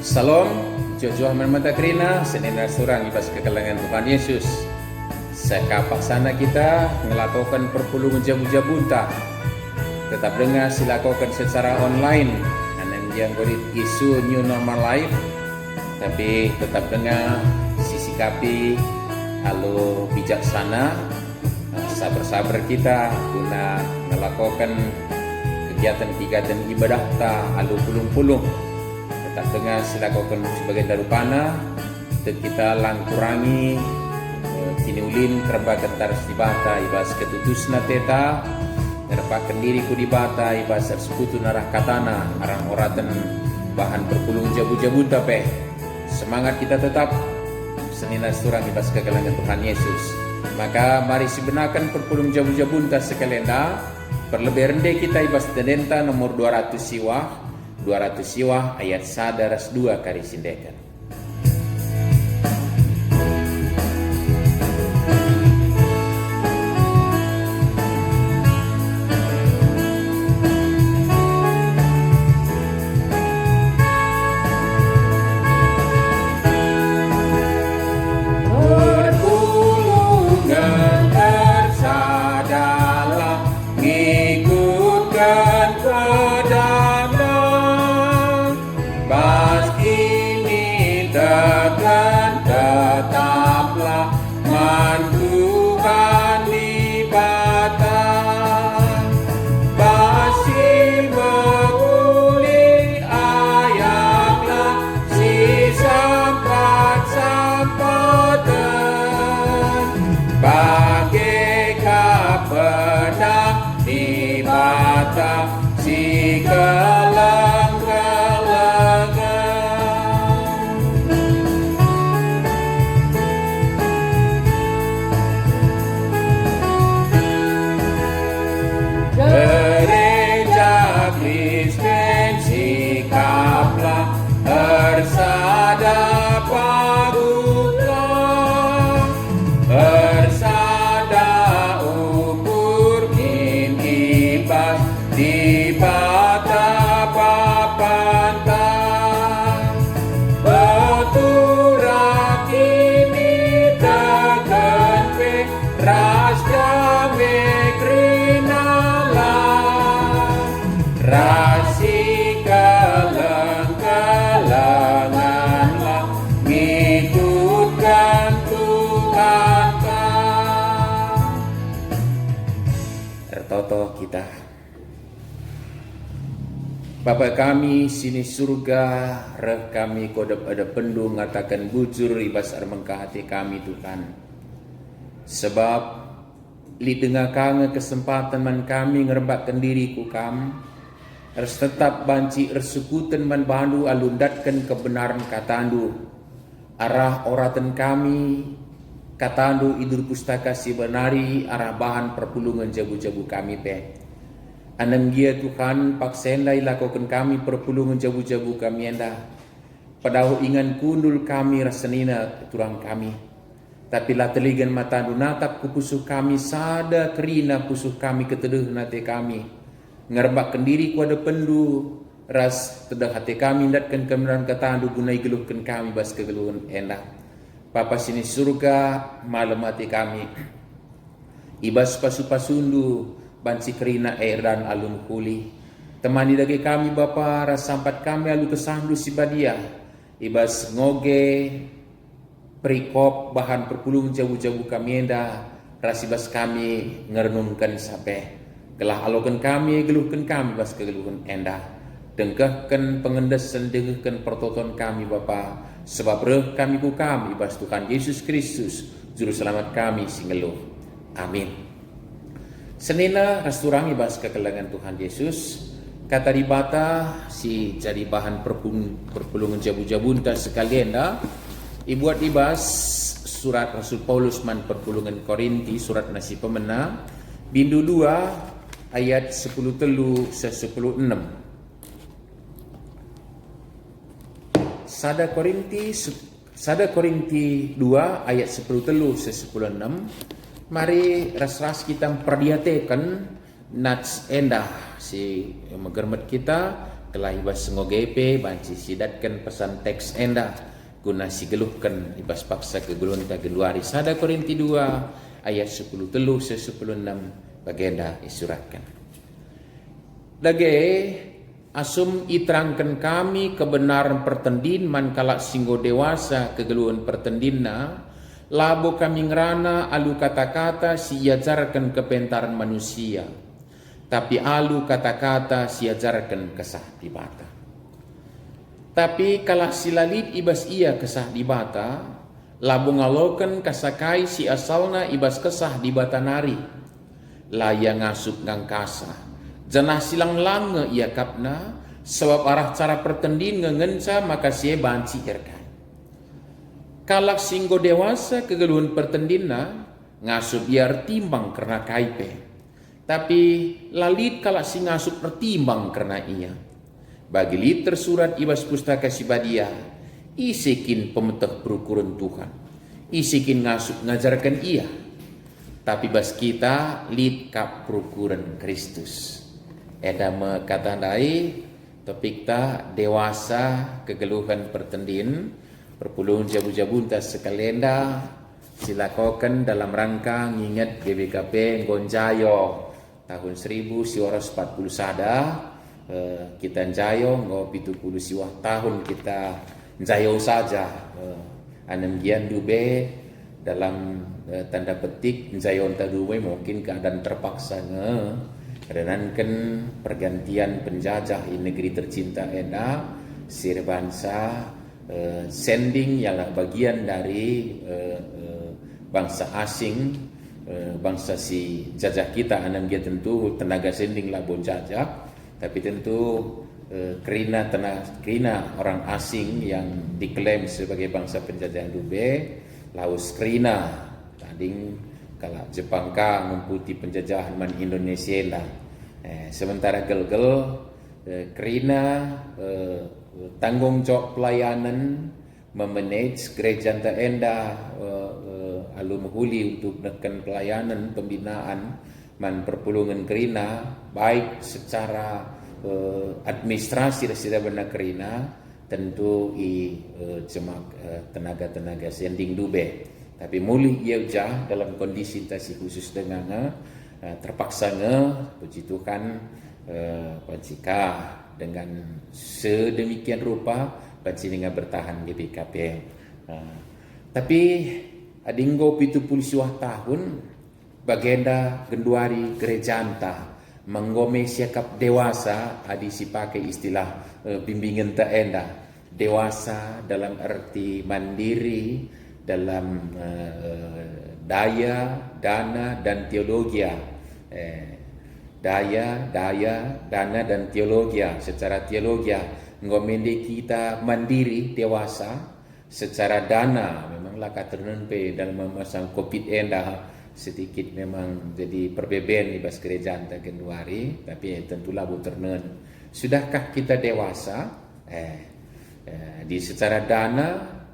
Salam, Jojo Mata Krina, Senin Surang ibas kekalangan Tuhan Yesus. Sekapak sana kita melakukan perpuluhan jabu-jabunta. Tetap dengar silakan secara online. Anak yang beri isu new normal life. Tapi tetap dengar sisikapi alur bijaksana, sabar-sabar kita guna melakukan kegiatan-kegiatan ibadah ta alur pulung-pulung. Tetap dengar silakan sebagai darupana dan kita langkurangi kiniulin terbakan taras di bata ibas ketutusna teta nerpakan diriku di bata ibas sekutu narah katana arang oratan bahan berpulung jabu-jabun tapi semangat kita tetap senina surang ibas kekalangan Tuhan Yesus. Maka mari sebenarkan perpulung jabu-jabun ta sekalenda perlebih rendah kita ibas tenenta nomor 200 siwah ayat 1-2 kari sindekan. Kita Bapa kami sini surga reh kami kodap ada pendu ngatakan bujur ibas armengkah hati kami Tuhan sebab li dengar kange kesempatan man kami ngerebakkan diriku kam harus tetap banci ersekutan man bandu alundatkan kebenaran katandu arah oratan kami katandu idur pustaka si benari arah bahan perpulungan jabu-jabu kami pe. Anang gia Tuhan paksendai lakukan kami perpulungan jabu-jabu kami enda. Padahu ingan kundul kami rasanina turang kami. Tapi lah teligan matandu natap kupusuh kami sada kerina pusuh kami keteduh nate kami. Ngerbak kendiri ku ada pendu ras tedah hati kami ndatkan kebenaran katandu gunai geluhkan kami bas kegeluhan enda. Papa sini surga malam hati kami ibas pasu-pasundu banci kerina air dan alun kuli temani dagi kami Bapa rasampat kami alu kesandu si badia ibas ngoge perikop bahan perpulung jabu-jabu kami enda rasibas kami ngerenungkan sape gelah alokan kami geluhkan kami bas kegeluhan enda dengkahkan pengendesan dengkahkan pertoton kami Bapa sebab reh kami ku kami ibas Tuhan Yesus Kristus juru selamat kami singeluh amin. Senina rasturang ibas kekelangan Tuhan Yesus kata dibata si jadi bahan perpulungan jabu-jabun tak sekalian dah ibuat ibas surat Rasul Paulus man perpulungan Korinti surat nasi pemena bindu 2 ayat 10 10:6 Sada Korinti 2 ayat 10:10 mari ras-ras kita perdiatekan nats endah si megermet kita kelah ibas ngogepe banci sidatkan pesan teks enda guna sigeluhkan ibas paksa kegeluhan geluari 1 Korinti 2 ayat 10 telu 10 6 bagenda isuratkan. Lagi asum iterangkan kami kebenaran pertendin mankala singgo dewasa kegeluhan pertendinna labo kami ngerana alu kata-kata si ajarkan kepentaran manusia tapi alu kata-kata si ajarkan kesah di bata. Tapi kalah silalit ibas ia kesah di bata, labu ngaloken kasakai si asalna ibas kesah di bata nari. Laya ngasup ngang kasah. Janah silang lange ia kapna, sebab arah cara pertendin ngengenca maka sie banci irkan. Kalak singgo dewasa kegeluhan pertendinna, ngasup biar timbang karena kaipe. Tapi lalit kalak si ngasup tertimbang karena ia. Bagi lit tersurat ibas pustaka sibadia, isikin pemetah perukuran Tuhan, isikin ngasup ngajarkan ia. Tapi bas kita lit kap perukuran Kristus. Edama kata dai topik ta dewasa kegeluhan pertendin perpuluhan jabu-jabu tas sekalenda silakokan dalam rangka nginget GBKP Ngonjayo tahun 1941 kita njayo ngo 70 siwah tahun kita njayo saja anem gian dube dalam tanda petik njayo enta dube mungkin keadaan terpaksa renankan pergantian penjajah di negeri tercinta ena sir bangsa sending ialah bagian dari bangsa asing bangsa si jajah kita anem dia tentu tenaga sending lah bon jajah. Tapi tentu kerana orang asing yang diklaim sebagai bangsa penjajah dube laus kerana tading kalau Jepang ka ngumputi penjajahan man Indonesia lah sementara gel-gel kerana tanggung jawab pelayanan memanage gereja enda alu menghuli untuk menekan pelayanan pembinaan man perpulungan kerina baik secara administrasi resida benar kerina tentu jemak tenaga-tenaga sending dube tapi muli ia jah dalam kondisi intasi khusus dengan terpaksa puji Tuhan pajika dengan sedemikian rupa pajika bertahan di BKP tapi adinggo 70 tahun bagenda genduari gereja anta menggome siakap dewasa adisi pakai istilah bimbingan tak enda dewasa dalam arti mandiri dalam daya dana dan teologia daya dana dan teologia secara teologia ngomende kita mandiri dewasa secara dana memanglah katernen pe dalam masa covid enda sedikit memang jadi perbedaan di bas gereja anta Januari tapi tentulah buternen sudahkah kita dewasa di secara dana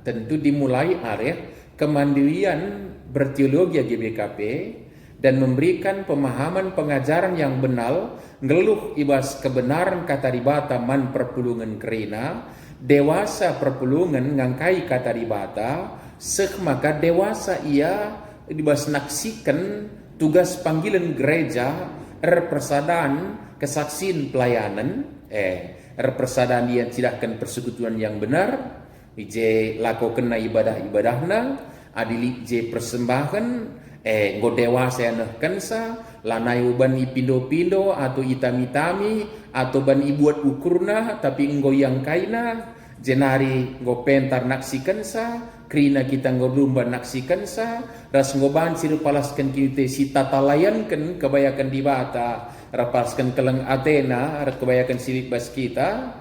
tentu dimulai area kemandirian berteologi GBKP dan memberikan pemahaman pengajaran yang benar ngeluh ibas kebenaran kata ribata man perpulungan kerina dewasa perpulungan ngangkai kata ribata sek maka dewasa ia dibas naksikan tugas panggilan gereja persadaan kesaksian pelayanan persadaan yang tidakkan persekutuan yang benar ije lakukan ibadah-ibadahna adili je persembahan ngo dewasa yang kansa lanai uban ipindo-pindo atau itami-tami atau ban ibuat ukurna tapi ngo yang kaina jenari ngo pentar naksikan sa krina kita ngolumba naksikan sa ras ngoban siru palaskan kita si tatalayankan kebayakan di bata rapaskan keleng Athena kebayakan sirik bas kita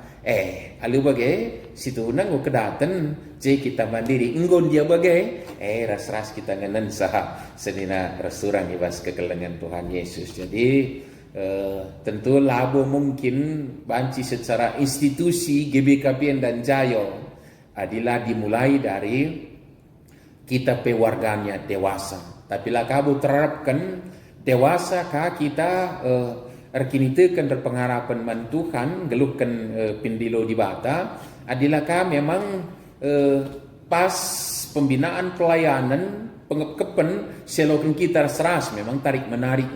alu bagai situ nang kedaten je kita mandiri enggon dia bagai ras kita ngenen saha senina resurang ibas kekelengan Tuhan Yesus jadi tentu labo mungkin banci secara institusi GBKP dan Jayo adalah dimulai dari kita pewarganya dewasa. Tapi lah kamu terapkan dewasa kah kita arkinitekan terpengharapan man Tuhan geluhkan pindilo di bata adilakah memang pas pembinaan pelayanan pengekepen selokan kita seras memang tarik menarik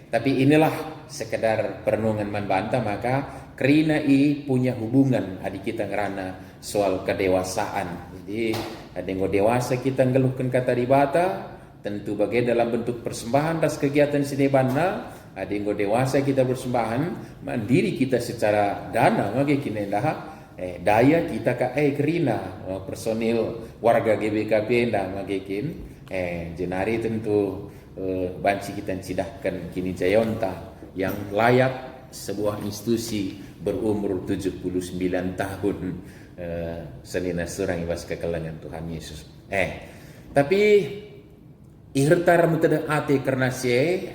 tapi inilah sekedar perenungan man banta maka kerina punya hubungan adik kita ngerana soal kedewasaan. Jadi ada yang dewasa kita ngeluhkan kata di bata tentu bagai dalam bentuk persembahan das kegiatan sinebana. Ada yang dewasa kita bersembahan mandiri kita secara dana maka kini dah daya kita kerina personil warga GBKP dah maka kini jenari tentu banci kita sidahkan kini Jayonta yang layak sebuah institusi berumur 79 tahun senina surang ibas kekelangan Tuhan Yesus. Tapi ihirtar mutada ate karena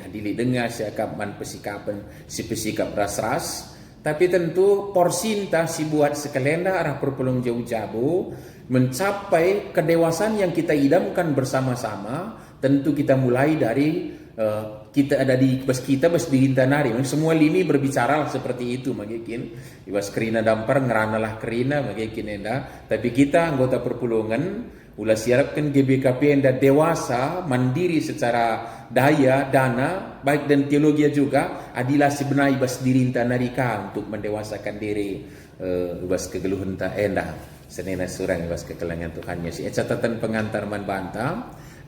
dili dengar kapan pesikapan si pesikap ras-ras. Tapi tentu porsinta si buat sekelenda arah perpelong jauh-jauh mencapai kedewasaan yang kita idamkan bersama-sama. Tentu kita mulai dari kita ada di bas kita bas di Rintanari. Semua lini berbicara seperti itu magikin. Ibas kerina dampar ngeranalah kerina magikin enda. Tapi kita anggota perpulungan ulah siapkan GBKP enda dewasa mandiri secara daya dana baik dan teologi juga adilah sebenarnya ibas di Rintanari untuk mendewasakan diri ibas kegeluhan ta enda. Senena surang ibas kekelangan Tuhan Yesus. Catatan pengantar man banta.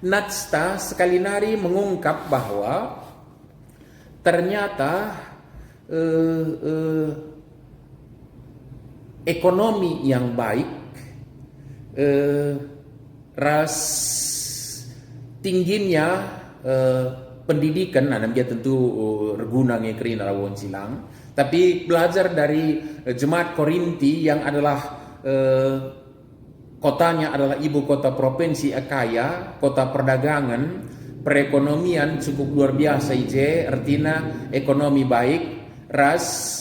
Natsta sekali nari mengungkap bahwa ternyata ekonomi yang baik, ras tingginya pendidikan, dia tentu regunang yang kerina lawon silang, tapi belajar dari jemaat Korinti yang adalah kotanya adalah ibu kota provinsi Akaya, kota perdagangan, perekonomian cukup luar biasa artinya ekonomi baik, ras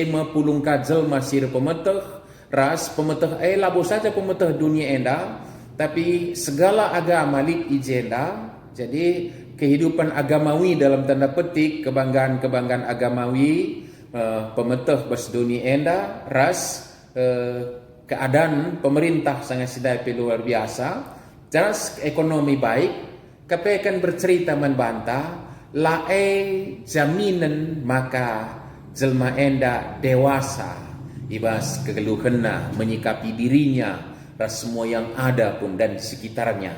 mepulung kajel masih pemeteh, ras pemeteh labo saja pemeteh dunia enda, tapi segala agama lik enda, jadi kehidupan agamawi dalam tanda petik, kebanggaan agamawi, pemeteh bas dunia enda, ras keadaan pemerintah sangat sedai luar biasa, jelas ekonomi baik, kepekan bercerita membantah, jaminan maka jelma enda dewasa, ibas kegeluhena menyikapi dirinya, ras semua yang ada pun dan sekitarnya,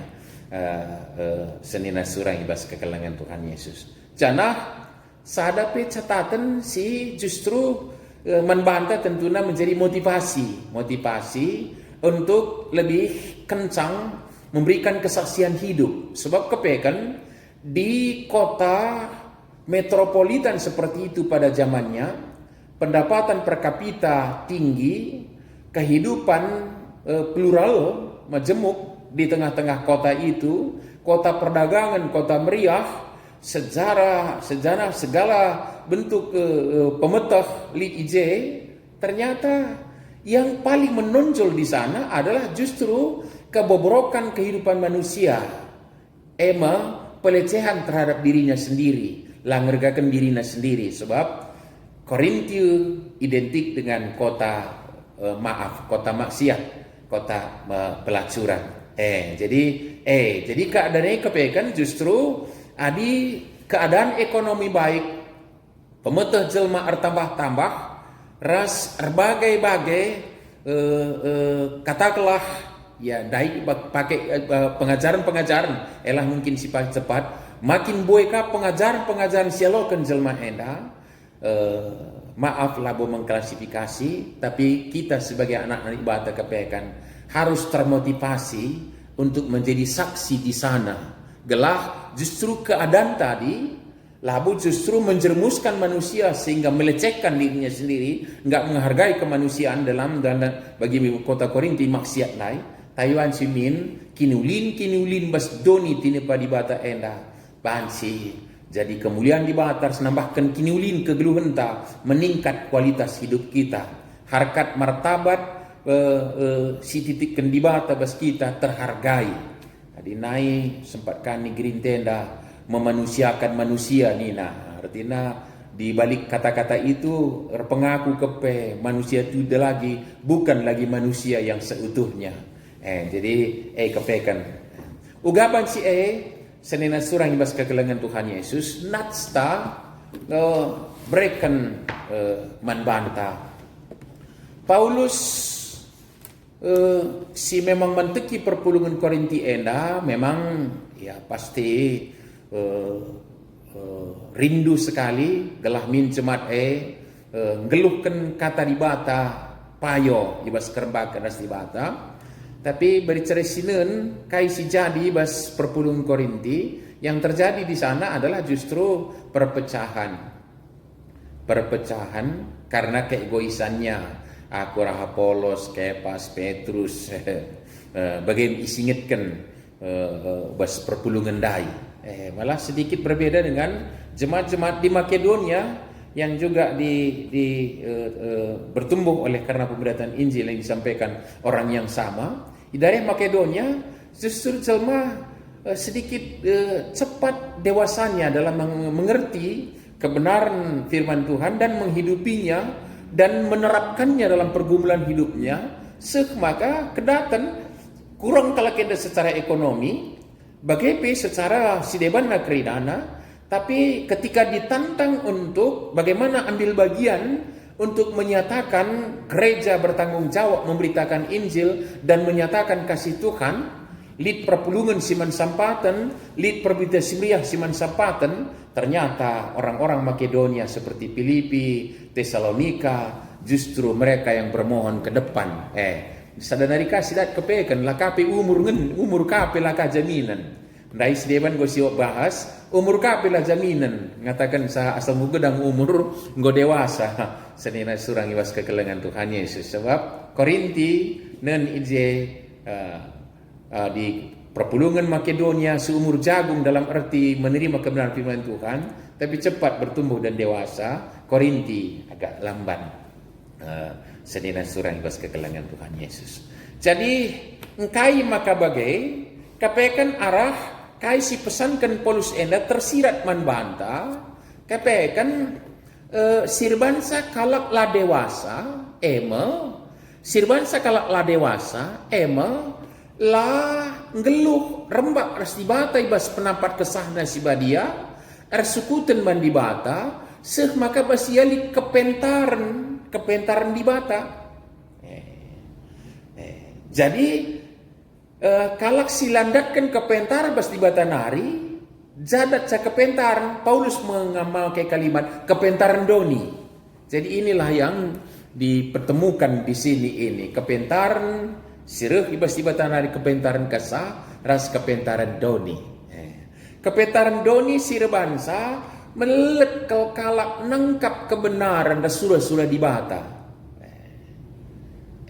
senina surang ibas kekelangan Tuhan Yesus. Janah sadapi catatan si justru membantah tentunya menjadi motivasi untuk lebih kencang memberikan kesaksian hidup. Sebab kepekan di kota metropolitan seperti itu pada zamannya, pendapatan per kapita tinggi, kehidupan plural majemuk di tengah-tengah kota itu, kota perdagangan, kota meriah, sejarah segala bentuk pemetah Lik IJ, ternyata yang paling menonjol di sana adalah justru kebobrokan kehidupan manusia, pelecehan terhadap dirinya sendiri, langergakan dirinya sendiri. Sebab Korinti identik dengan kota kota maksiat, kota pelacuran. Jadi keadaannya kepekan justru adi keadaan ekonomi baik, pemetah jelma tambah-tambah, ras berbagai-bagai katakanlah ya dai pakai pengajaran elah mungkin sifat cepat makin boyka pengajaran sialokan jelma enda maaf labo mengklasifikasi, tapi kita sebagai anak-anak ibadah kepekan harus termotivasi untuk menjadi saksi di sana. Gelah justru keadaan tadi labu justru menjermuskan manusia sehingga melecehkan dirinya sendiri, enggak menghargai kemanusiaan dalam bagi kota Korinti maksiat lain. Taiwan simin kinulin bas doni tinepa di bata enda bansi. Jadi kemuliaan di bata nambahkan kinulin kegeluhenta, meningkat kualitas hidup kita. Harkat martabat si titikkan di bata bas kita terhargai. Tadi naik sempat kani green tenda memanusiakan manusia nina, artinya di balik kata-kata itu pengaku kepe manusia itu bukan lagi manusia yang seutuhnya. Jadi kepekan. Ugaban si senena surang ibas kekelengan Tuhan Yesus natsta berikan manbanta. Paulus si memang menteki perpulungan Korinti enda memang ya pasti rindu sekali gelah min cemat ngeluhkan kata di bata payo ibas kerbakan as di bata, tapi bercerita sinen kai si jadi ibas perpulungan Korinti yang terjadi di sana adalah justru perpecahan karena keegoisannya. Aku rah Apolos, Kepas, Petrus bagian isingitkan bas perpulungan dai. Malah sedikit berbeda dengan jemaat-jemaat di Makedonia yang juga bertumbuh oleh karena pemberitaan Injil yang disampaikan orang yang sama. Dari Makedonia justru jelma sedikit cepat dewasanya dalam mengerti kebenaran firman Tuhan dan menghidupinya dan menerapkannya dalam pergumulan hidupnya. Maka kedatan kurang kalakeda secara ekonomi, bagaimana secara sideban nakridana, tapi ketika ditantang untuk bagaimana ambil bagian untuk menyatakan gereja bertanggung jawab memberitakan Injil dan menyatakan kasih Tuhan, lid perpulungan siman sampatan, lid perbita simriah siman sampatan, ternyata orang-orang Makedonia seperti Filipi, Tesalonika, justru mereka yang bermohon ke depan. Sadanarika sidat kepekan lakapi umur kape laka jaminan. Ndai sedeban go siok bahas umur kape lah jaminan. Ngatakan sa asal mugedang umur go dewasa. Senina surang iwas kekelengan Tuhan Yesus. Sebab Korinti nen ije di perpulungan Makedonia seumur jagung dalam arti menerima kebenaran firman Tuhan, tapi cepat bertumbuh dan dewasa. Korinti agak lamban. Senina surang ibas kekelengan Tuhan Yesus. Jadi engkai maka bagai kapekan arah kai si pesankan Paulus enda tersirat manbanta kapekan sirbansa kalak la dewasa sirbansa kalak la dewasa la ngeluh rembak rasibata ibas penampat kesahna si badia ersukuten mandibata maka basiali kepentaran di bata. Jadi kalak silandatkan kepentaran bas di bata nari, jadat sa kepentaran, Paulus mengamalkan kalimat kepentaran doni. Jadi inilah yang dipertemukan di sini ini, kepentaran sireh ibas di bata nari kepentaran kasah, ras kepentaran doni. Kepentaran doni sireh bangsa melelet kalak nangkap kebenaran dan surah-surah di bata.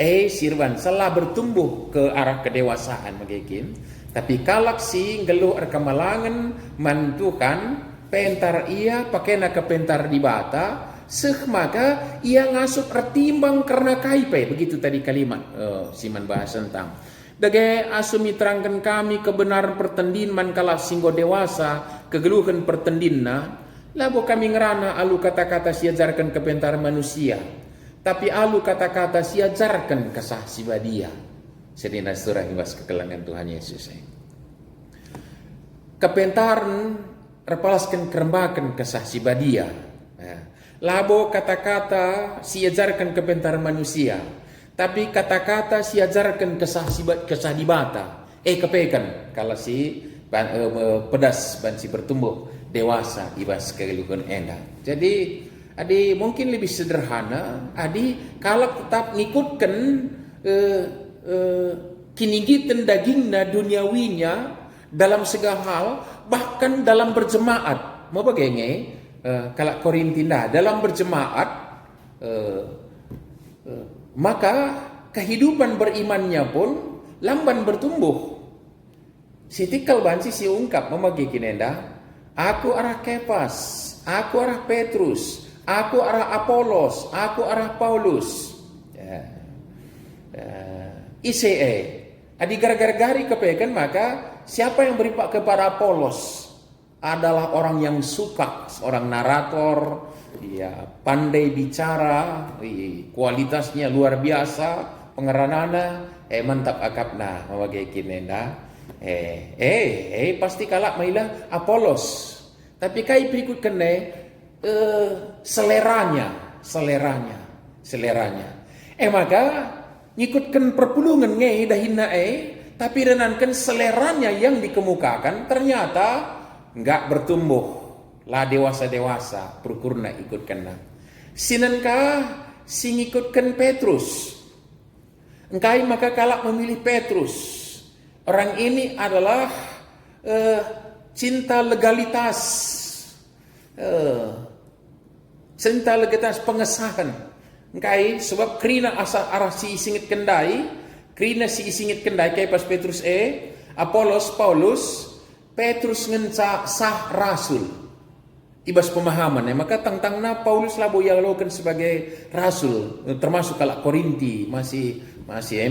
Sirban salah bertumbuh ke arah kedewasaan magikin, tapi kalak si ngeluh kemalangan mantukan pentar ia pakai nak kepentar di bata, maka ia ngasut tertimbang karena kaipe. Begitu tadi kalimat siman bahas tentang dagai asumi terangkan kami kebenaran pertendin man kalak singgo dewasa kegeluhan pertendinna. Lalu kami ngerana alu kata-kata siajarkan kepentaran manusia, tapi alu kata-kata siajarkan kesah si badia. Sedina surah ibas kekelangan Tuhan Yesus. Kepentaran repalaskan kerembakan kesah si badia. Labo kata-kata siajarkan kepentaran manusia, tapi kata-kata siajarkan kesah di bata. Kepekan kalau si pedas bansi bertumbuh dewasa ibas kegeluhan enda. Jadi adi mungkin lebih sederhana, adi kalau tetap ngikutkan kinigitan dagingna duniawinya dalam segala hal, bahkan dalam berjemaat. Mau bagaimana? Kalau Korintina dalam berjemaat, maka kehidupan berimannya pun lamban bertumbuh. Sitikal bansi si ungkap memagikin enda. Aku arah Kepas, aku arah Petrus, aku arah Apolos, aku arah Paulus. Adi gara-gara kepekan maka siapa yang beripak kepada Apolos? adalah orang yang suka, seorang narator, ya pandai bicara, kualitasnya luar biasa, pengeranana, mantap akapna, mawagai kinenda, pasti kalak mailah Apolos. Tapi kai berikut kene, seleranya. Maka ngikutkan perpulungan nge dahina tapi renankan seleranya yang dikemukakan ternyata nggak bertumbuh lah dewasa perukurna ikutkan. Sinankah sing ikutkan Petrus. Engkai maka kalak memilih Petrus. Orang ini adalah cinta legalitas. Cinta legalitas pengesahan. Engkai sebab krina asa arah si isingit kendai. Krina si isingit kendai kai pas Petrus Apolos, Paulus, Petrus ngenca sah rasul. Ibas pemahaman maka tangtangna Paulus labo yang lakukan sebagai rasul, termasuk kalak Korinti masih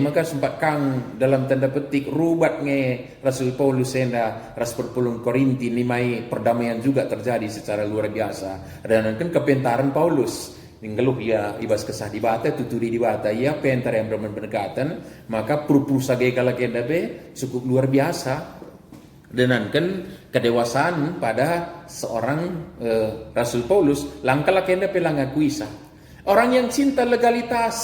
maka sempat kang dalam tanda petik rubat nge Rasul Paulus ras perpulung Korinti nimai perdamaian juga terjadi secara luar biasa. Dan kan kepentaran Paulus ninggeluh ya ibas kesah di bata tuturi di bata ya pentar yang berdekatan maka purpur sagai kalak endabe cukup luar biasa. Dan kan kedewasaan pada seorang Rasul Paulus langkah kenda pelang akuisa. Orang yang cinta legalitas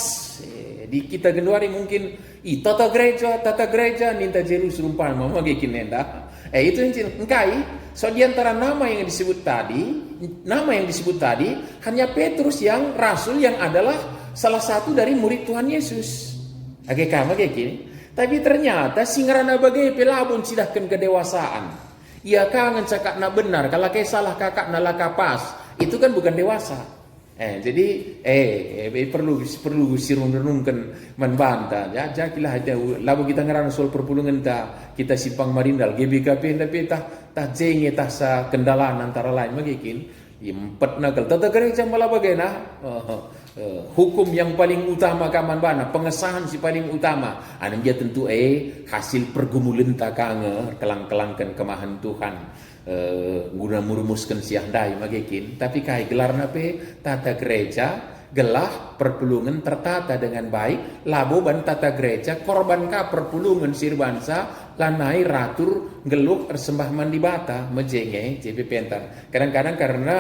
di kita genuari mungkin tata gereja ninta Jerusalem mama gekin nenda. Itu yang engkai so di antara nama yang disebut tadi hanya Petrus yang rasul yang adalah salah satu dari murid Tuhan Yesus. Age kama gekin. Tapi ternyata singarana bagai pelabun sidahkan kedewasaan. Ia kangen cakap nak benar. Kalau kayak salah kakak nak lakapas. Itu kan bukan dewasa. Jadi perlu renungkan membantah. Ya kilah aja. Lalu kita ngerana soal perpulungan kita simpang marindal. GBKP tapi tah jenge tah sa kendalaan antara lain magikin. Empat nakal. Tata gereja malah bagaimana? Hukum yang paling utama kaman bana, pengesahan si paling utama. Anam dia tentu hasil pergumulan takange kelang-kelangkan kemahan Tuhan. Guna murumuskan siang dai magikin. Tapi kai gelar nape tata gereja gelah perpulungan tertata dengan baik. Labo ban tata gereja korban ka perpulungan sirbansa lanai ratur geluh persembah mandi bata mejenge JP pentar. Kadang-kadang karena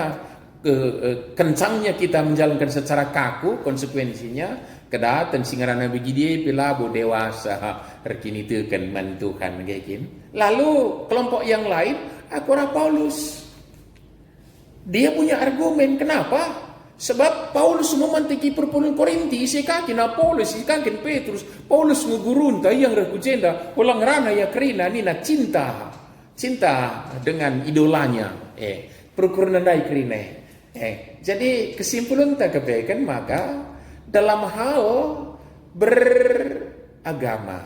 kencangnya kita menjalankan secara kaku konsekuensinya kedatan singarana begini pelabo dewasa rekini tekan mantukan gekin. Lalu kelompok yang lain akura Paulus dia punya argumen kenapa? Sebab Paulus memantiki perpuluhan Korinti sekakina Paulus sekakina Petrus Paulus ngugurunta yang rekujenda ulang rana ya kerina nina cinta dengan idolanya perukuran dai kerina. Jadi kesimpulan tak kebaikan maka dalam hal beragama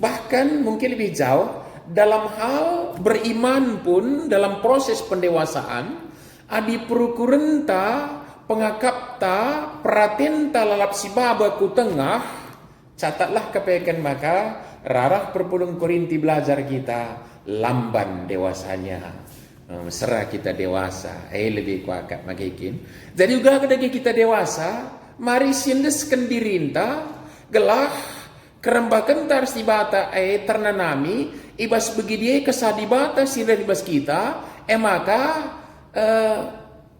bahkan mungkin lebih jauh dalam hal beriman pun dalam proses pendewasaan adi perukurenta pengakapta pratenta lalap si baba ku tengah catatlah kebaikan maka rarah perpulung Korinti belajar kita lamban dewasanya. Serah kita dewasa, lebih kuakat magikin. Jadi juga ketika kita dewasa, mari sindeskan dirinta, gelah kerembakan tar si bata ternanami, ibas begini kesadibata sinda ibas kita, maka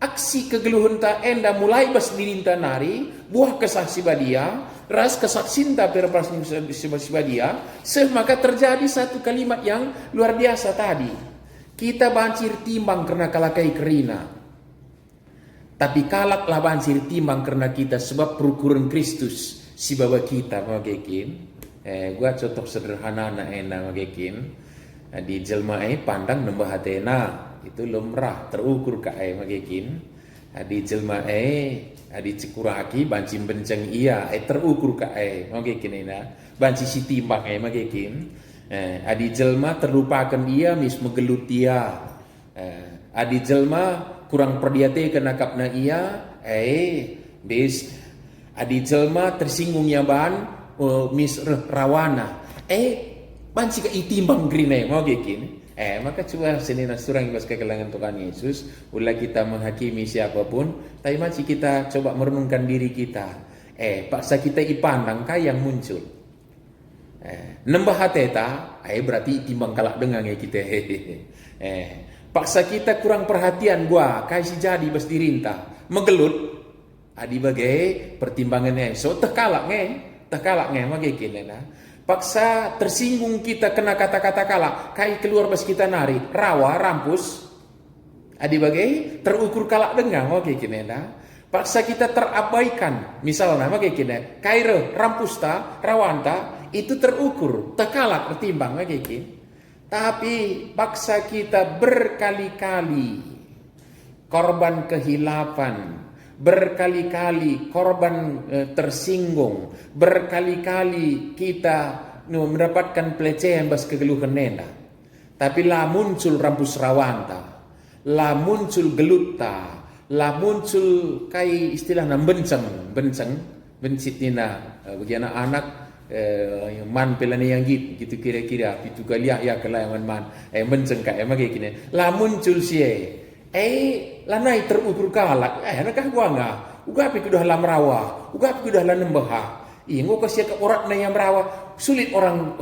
aksi kegeluhan ta enda mulai bas dirinta nari, buah kesah si badia, ras kesaksinta perpras si badia, maka terjadi satu kalimat yang luar biasa tadi. Kita bancir timbang karena kalakai kerina. Tapi kalaklah bancir timbang karena kita sebab perukuran Kristus si baba kita magakin. Gua contoh sederhana na magakin. Di jelma pandang nembah hatena itu lumrah terukur ka magakin. Di jelma di cekuraki bancim benceng iya terukur ka magakin ina. Banci si timbang magakin. Adi jelma terlupakan dia mis megelut dia. Adi jelma kurang perdiate kena kapna ia bis adi jelma tersinggung ya ban mis rawana banci ka itimbang grine mau gekin Maka coba senina surang ibas kekelangan Tuhan Yesus, ulah kita menghakimi siapapun, tapi masih kita coba merenungkan diri kita. Paksa kita ipandang kah yang muncul. Nembah hateta, berarti timbang kalak dengan kita. Paksa kita kurang perhatian gua, kai si jadi bas dirintah, megelut. Adi bagai pertimbangannya, so terkalak magai kena. Paksa tersinggung kita kena kata-kata kalak, kai keluar bas kita nari, rawa, rampus. Adi bagai terukur kalak dengang magai kena. Paksa kita terabaikan, misalnya magai kena, kaire, rampusta, rawanta, itu terukur, terkalak tertimbang magai kena. Tapi paksa kita berkali-kali korban kehilapan, berkali-kali korban tersinggung, berkali-kali kita mendapatkan pelecehan bas kegeluhan nena. Tapi lah muncul rampus rawanta, lah muncul gelutta, lah muncul kai istilahnya bencit nina bagi anak-anak man pelani yang gitu kira-kira itu kali ya kelayangan man benceng kai emang gini lah muncul sie lanai terukur kalak, nakah gua nga, uga pi kudah lam rawa, uga pi kudah lam nembaha. Ngo kasih ke orang na yang rawa, sulit orang.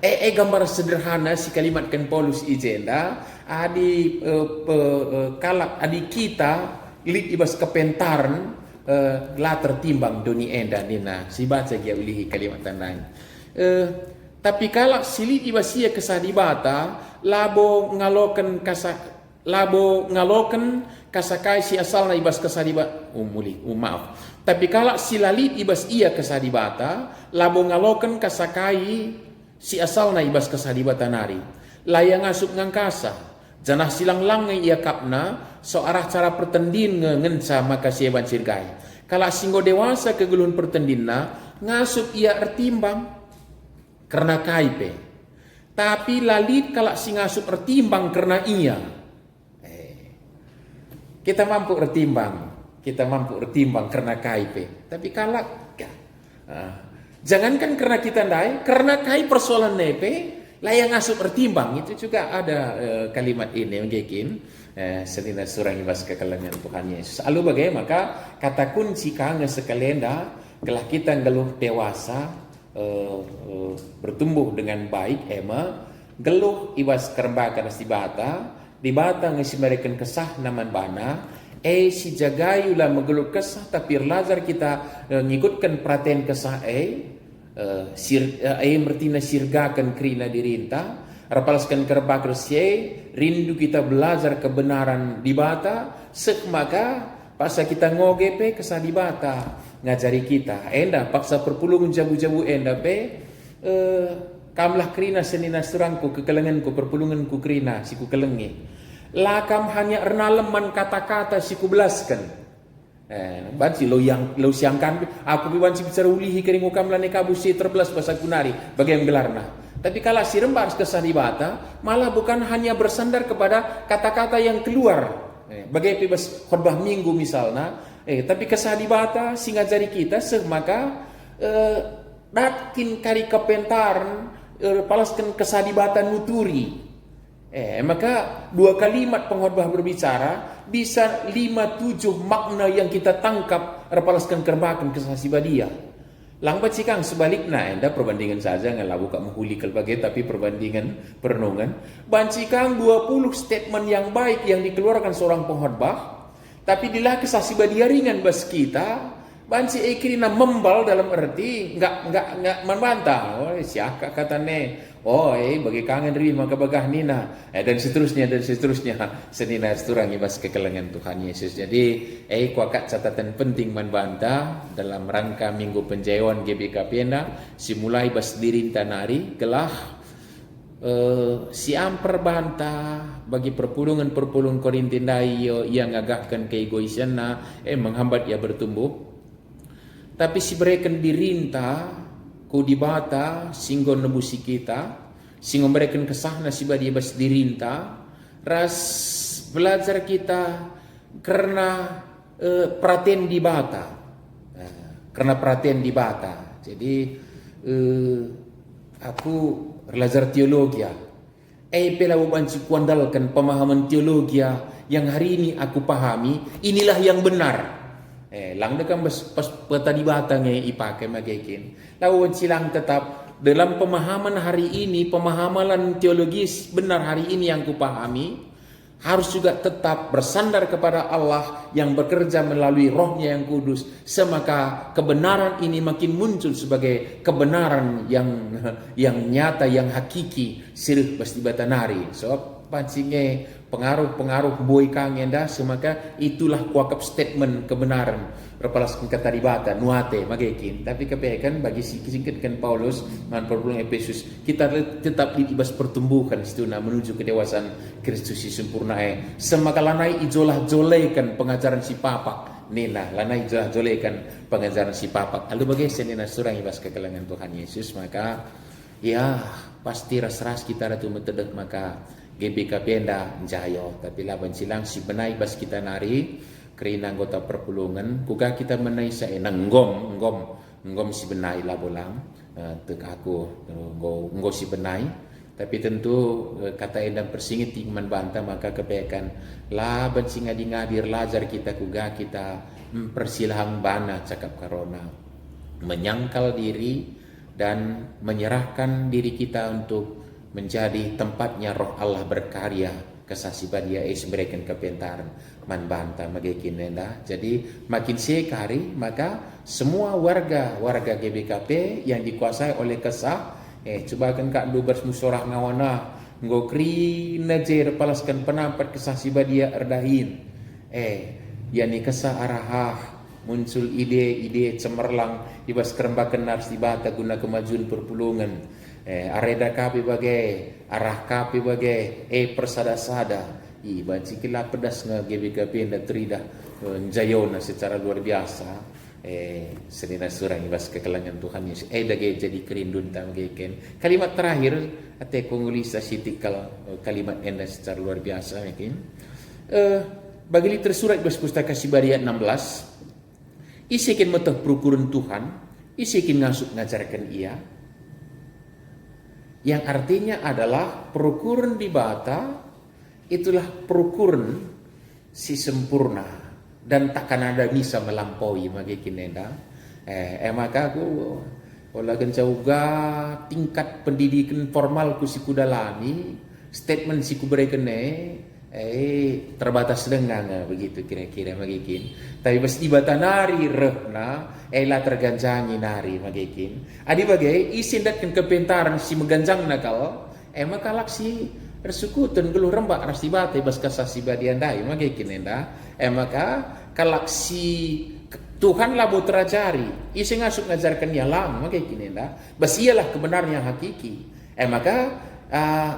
Gambar sederhana si kalimat kan Paulus ijenda, adi kalak adi kita ilit ibas kepentaran la tertimbang doni enda nina si baca dia ulihi kalimat tanang. Tapi kalak silit ibas ia kesadibata labo ngaloken kasakai si asal na ibas kasadiba maaf. Tapi kalau si lalit ibas ia kasadibata labo ngaloken kasakai si asal na ibas kasadibata nari layang asup ngangkasa janah silang lang ia kapna so arah cara pertendin ngenca maka si eban sirgai kalau singgo dewasa kegulun pertendinna ngasup ia ertimbang karena kaipe tapi lalit kalau si ngasup ertimbang karena ia kita mampu retimbang karena KIP. Tapi kalak, jangankan karena kita ndai, karena kai persoalan nepe, layang asup retimbang itu juga ada kalimat ini mungkin senina surang ibas kekalangan Tuhan Yesus. Lalu bagaimana maka kata kunci kang sekalenda kelah kita geluh dewasa bertumbuh dengan baik geluh ibas kerba kana sibata dibata ngisi mereka kesah naman bana si jagayu lah megeluk kesah tapi lazar kita ngikutkan perhatian kesah mertina sirgakan krina dirinta rapalaskan kerba kersie rindu kita belajar kebenaran dibata sek maka paksa kita ngogepe kesah dibata ngajari kita enda paksa perpulungan jabu-jabu enda kamlah krina senina surangku kekelenganku perpulunganku krina siku kelengi lakam hanya ernaleman kata-kata siku belaskan banci lo siangkan aku biwanci bicara ulihi keringu kamla nekabusi terbelas bahasa kunari bagaimana gelarna tapi kalau si rembar kesadibata malah bukan hanya bersandar kepada kata-kata yang keluar bagai bebas khotbah minggu misalnya tapi kesadibata singa jari kita maka datkin kari kepentaran palaskan kesadibatan nuturi maka dua kalimat pengkhotbah berbicara bisa 5-7 makna yang kita tangkap palaskan kerbakan kesasibadia langbat sikang sebaliknya enda perbandingan saja ngelabu kak menghuli kelbagai tapi perbandingan perenungan bancikang 20 statement yang baik yang dikeluarkan seorang pengkhotbah tapi dilah kesasibadia ringan bas kita banci ikirina membal dalam arti enggak membantah siaka katane bagi kangen ri maka bagah nina dan seterusnya senina seturangi bas kekelengan Tuhan Yesus jadi kuakat catatan penting membantah dalam rangka minggu penjayawan GBK Pena simulai bas dirinta nari gelah siam perbantah bagi perpulungan Korintindai yang agakkan keegoisanna menghambat ia bertumbuh tapi si mereka dirinta ku dibata singgo nebusi kita singgo mereka kesahna si badi bas dirinta ras belajar kita karena perhatian dibata jadi aku belajar teologi Pelawu banci kuandalkan pemahaman teologi yang hari ini aku pahami, inilah yang benar. Lang dekan pas tadi batang ipakai magikin. Lawan silang tetap dalam pemahaman hari ini, pemahaman teologis benar hari ini yang kupahami, harus juga tetap bersandar kepada Allah yang bekerja melalui rohnya yang kudus. Semaka kebenaran ini makin muncul sebagai kebenaran yang nyata, yang hakiki. Sirih pasti batanari. So pancingnya pengaruh boy kang enda. Semaka itulah kuakap statement kebenaran. Repalaskan kata dibata nuate magekin. Tapi kepekan bagi singkatkan Paulus man perpulung Efesus, kita tetap diibas pertumbuhan situ menuju kedewasaan Kristus si sempurna. Semaka lanai ijolah jolekan pengajaran si papak. Nina lanai ijolah jolekan pengajaran si papak. Lalu bagaimana nina surang ibas kekelangan Tuhan Yesus, maka ya pasti ras-ras kita ratu metedek maka GBK penda jayo. Tapi laban silang si benai bas kita nari kerina anggota perpulungan kuga kita menai sa nggom si benai lah bolang tek aku nggo si benai. Tapi tentu kata endang persingit man banta maka kepekan laban si ngadi-ngadir lajar kita kuga kita persilahang bana cakap karona menyangkal diri dan menyerahkan diri kita untuk menjadi tempatnya roh Allah berkarya kesasiban dia memberikan kepintaran man banta magikin nenda. Jadi makin sekali maka semua warga GBKP yang dikuasai oleh kesah coba kan kak du bermusyawarah ngawana ngokri najer palaskan penampat kesasiban dia erdahin yani kesah arahah muncul ide-ide cemerlang ibas kerembakan narsibata guna kemajuan perpulungan. Areda kapi bagai arah kapi bagai persada-sada banci kila pedas nga GBKP dan terida jayona secara luar biasa senina surang ibas kekelangan Tuhan Yesus dage jadi kerindun tamgeken. Kalimat terakhir ate kongulisa sitikal kalimat enda secara luar biasa mungkin bagi tersurat ibas pustaka Sibaria 16 isikin metah perukuran Tuhan isikin ngasuk ngajarkan ia yang artinya adalah perukuran di bata itulah perukuran si sempurna dan takkan ada bisa melampaui magikin enda. Maka aku olah gencauga tingkat pendidikan formal ku siku dalami statement siku berikan terbatas dengan begitu kira-kira magikin. Tapi pas di bata nari rehna la terganjangi nari magikin. Adi bagai isin datkan kepintaran si meganjang nakal maka laksi resukutun geluh rembak ras dibata bas kasasi badian dai magikin enda. Maka kalaksi Tuhan labu terajari isin ngasuk ngajarkan ya lang magikin enda. Bas ialah kebenaran yang hakiki. Maka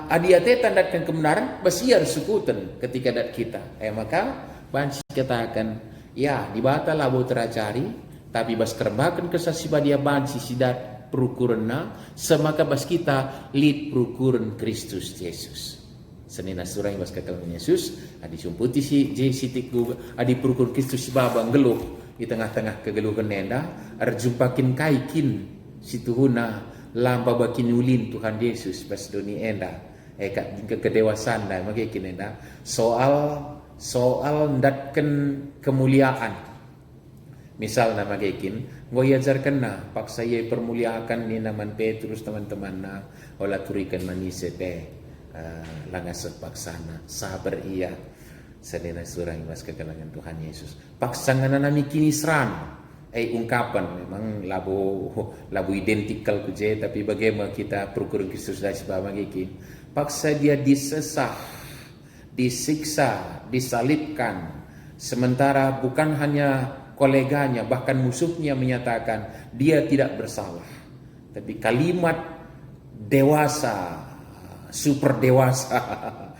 adiate tandatkan kebenaran basiar sukutan ketika dat kita maka banci katakan ya dibata labu teracari tapi bas kerbakan kesasiba dia banci sidat perukuranna semaka bas kita lid perukuran Kristus Yesus senina surah bas katakan Yesus adi sumputi si sitik adi perukuran Kristus babang geluh di tengah-tengah kegeluhan nenda arjumpakin kaikin situhuna lampa bakin ulin Tuhan Yesus pas dunia enda kedewasaan dah magikin enda soal ndatken kemuliaan misal nama magikin ngoy ajarkan na paksa ye permuliakan ni naman Petrus teman-teman na ola turikan manise langas paksana sabar ia sedena surang mas kekelangan Tuhan Yesus paksangan nami kini seran ungkapan memang labu identikal kuje tapi bagaimana kita perukuran Kristus dari sebab magikin paksa dia disesah disiksa disalibkan sementara bukan hanya koleganya bahkan musuhnya menyatakan dia tidak bersalah tapi kalimat dewasa super dewasa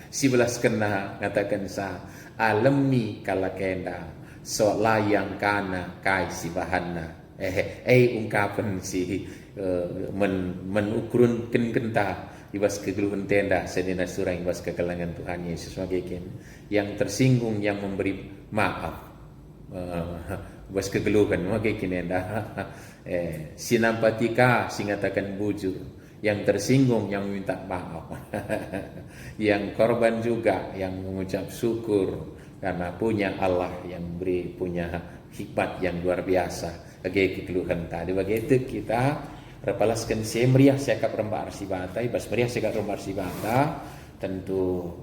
si belas kena katakan sa alami kalakenda so layang kana kai si bahanna ungkapan si menukurun kenta ibas kegeluhan tenda sedina surang ibas kekelangan Tuhan Yesus magikin yang tersinggung yang memberi maaf ibas kegeluhan magikin enda sinampatika singatakan bujur yang tersinggung yang minta maaf, yang korban juga yang mengucap syukur karena punya Allah yang beri punya hikmat yang luar biasa. Bagi kekeluhan tadi, begitu kita repalaskan semriah sekap rembak arsibata, ibas meriah sekap rembak arsibata, tentu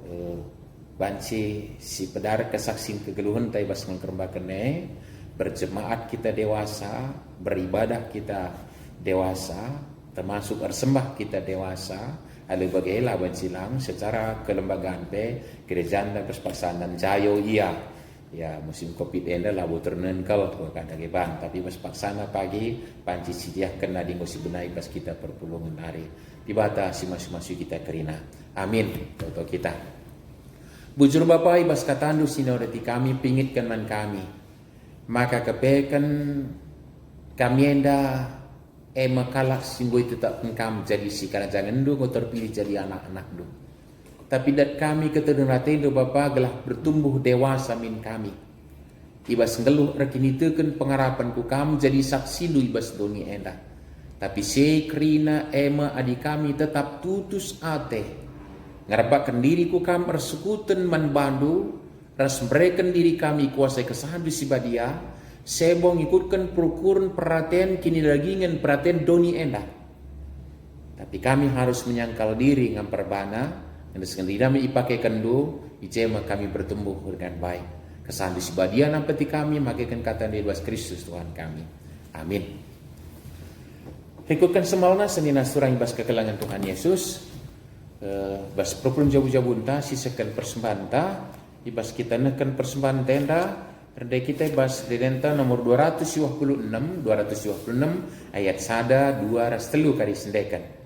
banci si pedar kesaksin kegeluhan tai bas ngkerembak kene, berjemaat kita dewasa, beribadah kita dewasa, termasuk bersembah kita dewasa, ada bagailah bancilang secara kelembagaan pe kerajaan dan perspasanan jayo iya. Ya musim covid ini lah buternen kal bukan lagi ban, tapi pas paksana pagi panci sidiah kena di musim benai pas kita perpulungan hari dibata si masu kita kerina. Amin. Toto kita. Bujur bapai bas katandu sinoreti kami pingitkan man kami. Maka kepekan kami enda makalah singgo itu tak pengkam jadi si jangan du terpilih jadi anak-anak du. Tapi dat kami ketedengatendo Bapa gelah bertumbuh dewasa min kami. Ibas ngeluh rekini teken pengarapanku kamu jadi saksi lu ibas doni enda. Tapi sekrina ema adi kami tetap tutus ate. Ngarapakan diriku kamu persekutan man bandu. Ras mereken diri kami kuasai kesahan di sibadia. Sebong ikutkan perukuran perhatian kini lagingan perhatian doni enda. Tapi kami harus menyangkal diri ngamperbana. Yang sekali ipakai kendu, ijema kami bertumbuh dengan baik. Kesan di sibadian peti kami, makaikan kata di luas Kristus Tuhan kami. Amin. Ikutkan semalna senina surang ibas kekelangan Tuhan Yesus. Bas propun jabu-jabunta, sisakan persembahan ta. Ibas kita nekan persembahan tenda. Rendai kita ibas dedenta nomor 226 ayat 1, 2, ras 3 kali sendekan.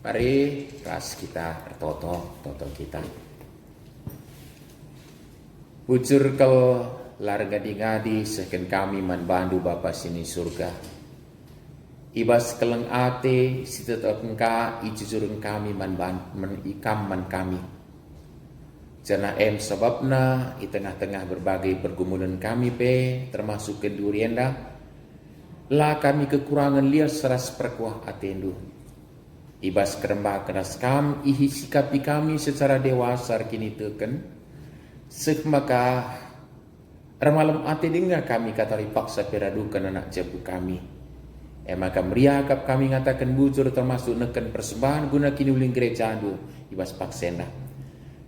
Mari ras kita bertoto kita. Bujur kal larga ngadi seken kami man bandu Bapa sini surga. Ibas keleng ate sitet engka ijujurun kami man ikam man kami. Jana sebabna di tengah-tengah berbagai pergumulan kami termasuk kedurienda. La kami kekurangan liar seras perkuah atendu. Ibas kerembah keras kam ihi sikapi kami secara dewasa kini teken. Maka remalam ate dengar kami katari paksa peradukan anak jabu kami. Maka meriakap kami ngatakan bujur termasuk neken persembahan guna kini uling gereja adu ibas paksenda.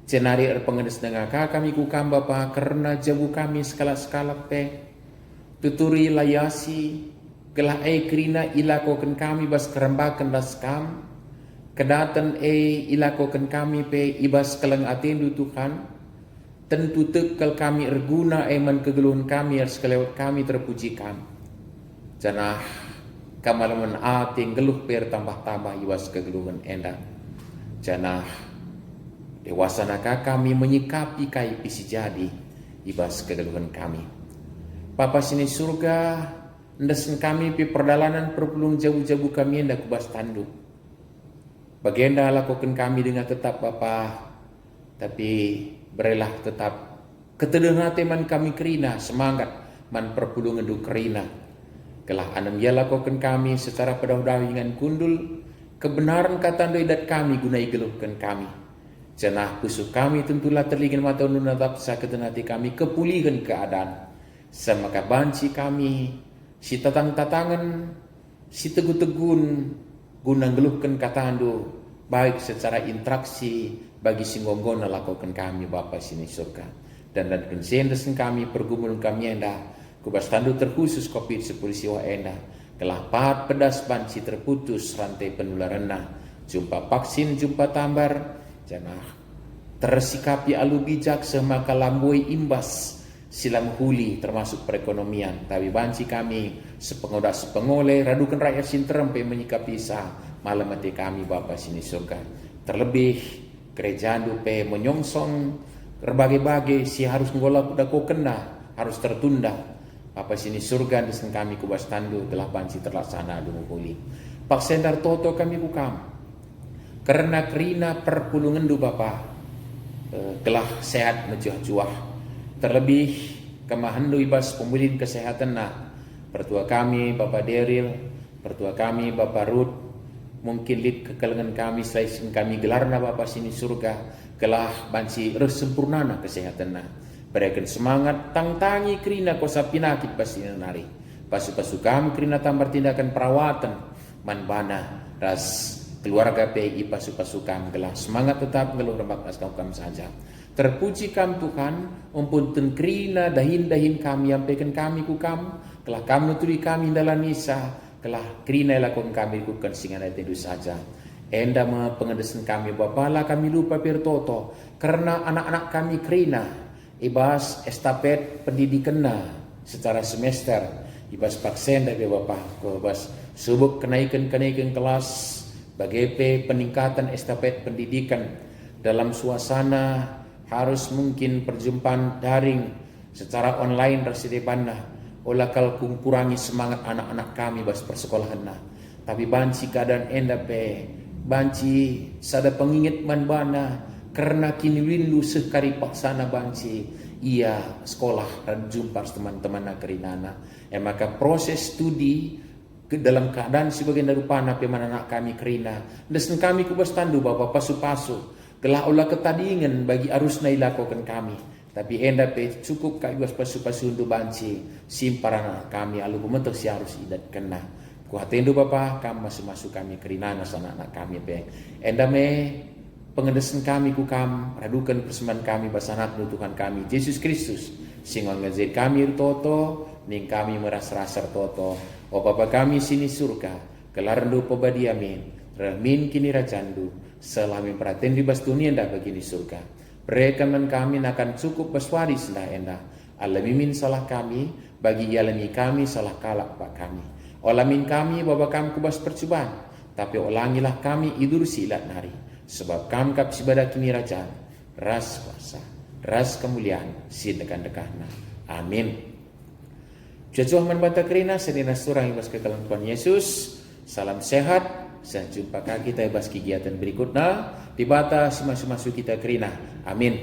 Cenari pengedes dengan kami kukam Bapa karena jabu kami skala-skala tuturi layasi gelah kerina ilakokan kami bas kerembakan das kam. Kedatan ilakokan kami ibas keleng atendu Tuhan. Tentu tekal kami erguna man kegeluhan kami harus kelewat kami terpuji kami. Janah kamalaman ating geluh tambah-tambah ibas kegeluhan enda. Janah dewasa naka kami menyikapi kai pisi jadi ibas kegeluhan kami. Bapa sini surga ndesen kami perdalanan perpulung jauh-jauh kami enda kubas tanduk. Bagenda lakukan kami dengan tetap Bapa, tapi berilah tetap ketedengan teman kami kerina semangat man perpulungan du kerina. Kelah anam ia lakukan kami secara pedaw-dawingan kundul kebenaran kata doidat kami gunai geluhkan kami. Janah pusuh kami tentulah terlingin mata nunatap sakit hati kami kepulihan keadaan. Semaka banci kami si tatang-tatangan si tegun-tegun guna geluhkan katandu baik secara interaksi bagi singgonggona lakukan kami Bapa sini surga dan kensendesen kami pergumulan kami enda kubas tandu terkhusus COVID-19 enda kelahpat pedas banci terputus rantai penularan jumpa vaksin jumpa tambar janah tersikapi alu bijak semaka lamboi imbas silam huli termasuk perekonomian tapi banci kami sepengoleh radukan rakyat sinterempe menyikapi malam mati kami Bapa sini surga terlebih gereja dupe menyongsong berbagai-bagai si harus ngolak dako kena harus tertunda Bapa sini surga desen kami kubas tandu telah banci terlaksana dungu huli pak sendar toto kami kukam karena kerina perpulungan du Bapa telah sehat menjuah-juah terlebih kemahandu ibas pemulihan kesehatan pertua kami Bapak Deril, pertua kami Bapak Ruth, mungkin lid kekelengan kami selain kami gelarna Bapak sini surga, kelah banci sempurnana kesehatan berikan semangat tangtangi kerina kosa pinakit pasti nari. Pasu-pasu kami kerina tambah tindakan perawatan manbana ras keluarga PI pasu-pasu kami gelah semangat tetap ngeluh rembak as kami saja. Terpuji kami Tuhan, umpunten kerina dahin-dahin kami yampaikan kami ku kami, kelah kami nuturi kami dalam nisa, kelah kerina lakukan kami kukan singan itu saja. Enda pengedesan kami Bapala kami lupa pirtoto, karena anak-anak kami kerina, ibas estafet pendidikan secara semester, ibas paksen dari Bapak, ibas subuk kenaikan kelas, bagaimana peningkatan estafet pendidikan dalam suasana harus mungkin perjumpaan daring secara online tersedepanna olah kal kurangi semangat anak-anak kami bas persekolahan tapi banci keadaan enda banci sada pengingat manbana karena kini rindu sekari paksana banci ia sekolah dan jumpa teman-teman kerinana maka proses studi dalam keadaan sebagian dari panah pemana anak kami kerina desen kami kubas tandu Bapak pasu-pasu kelah olah ketadingan bagi arus na ilakokan kami. Tapi enda cukup kak ibas pasu-pasu untuk banci simparan kami alu kumentok si harus idat kena. Kuhatendu Bapa kam masuk kami kerinana sana anak kami enda pengedesan kami ku kam radukan persembahan kami basanat Tuhan kami Yesus Kristus singon ngezid kami toto ning kami meras-rasar toto. O Bapa kami sini surga kelarndu pebadi amin. Ramin kini racandu selama perhatian di bas dunia dah begini surga. Rekaman kami akan cukup baswari sendah endah. Alamimin salah kami bagi alami kami salah kalak pak kami. Olamin kami Bapa kami kubas percobaan tapi ulangilah kami idur silat nari, sebab kami kap sibada kini rajaan, ras kuasa, ras kemuliaan, dekan-dekahna. Amin. Jatuh membanta kerina sedina surah ibas kekalan Tuhan Yesus. Salam sehat. Sampai jumpa kita ibas kegiatan berikutnya. Di bata masuk kita kerina. Amin.